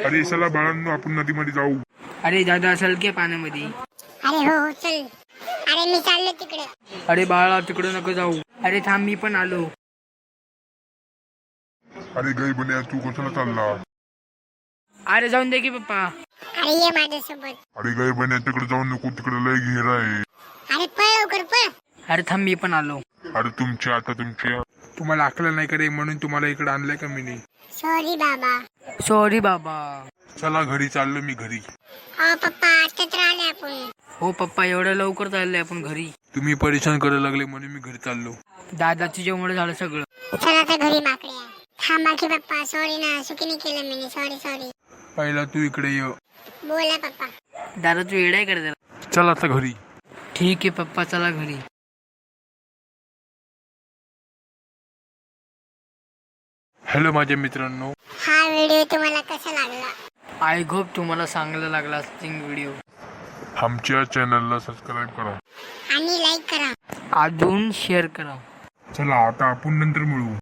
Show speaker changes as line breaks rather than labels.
अरे चला बाळांनो, आपण नदीमध्ये जाऊ.
अरे दादा चल के पाण्यामध्ये.
अरे हो चल. अरे मी चाललो तिकडे.
अरे बाळा तिकडे नको जाऊ. अरे थांब मी पण आलो.
अरे गई बन्या, तू कशाला चालला?
अरे जाऊन दे की पप्पा.
अरे ये माझ्यासोबत.
अरे गई बन्या, तिकडे जाऊ नको, तिकडे लय घेरा आहे.
अरे पळ लवकर पळ.
अरे थांब मी पण आलो.
अरे तुमच्या तुम्हाला अकल नाही करे म्हणून तुम्हाला इकडे आणलंय का मी?
सॉरी बाबा.
सॉरी बाबा.
चला घरी चाललो मी घरी.
हो पप्पा आताच राहिले आपण.
हो पप्पा एवढ्या लवकर चाललोय आपण घरी.
तुम्ही परेशान करायला लागले म्हणून मी घरी चाललो.
दादाची जेवण झालं सगळं.
चला आता घरी माकड्या. थांबा की पप्पा. सॉरी ना, चुकीने केलं मी. सॉरी.
पहिला तू इकडे ये.
बोला पप्पा.
दादा तू येडाय कर जरा.
चल आता घरी.
ठीक आहे पप्पा चला घरी.
हॅलो माझ्या मित्रांनो,
हा व्हिडिओ तुम्हाला कसा लागला?
आय होप तुम्हाला चांगला लागला असतील व्हिडिओ.
आमच्या चॅनलला सबस्क्राईब करा
आणि लाईक करा.
अजून शेअर करा.
चला आता आपण नंतर मिळू.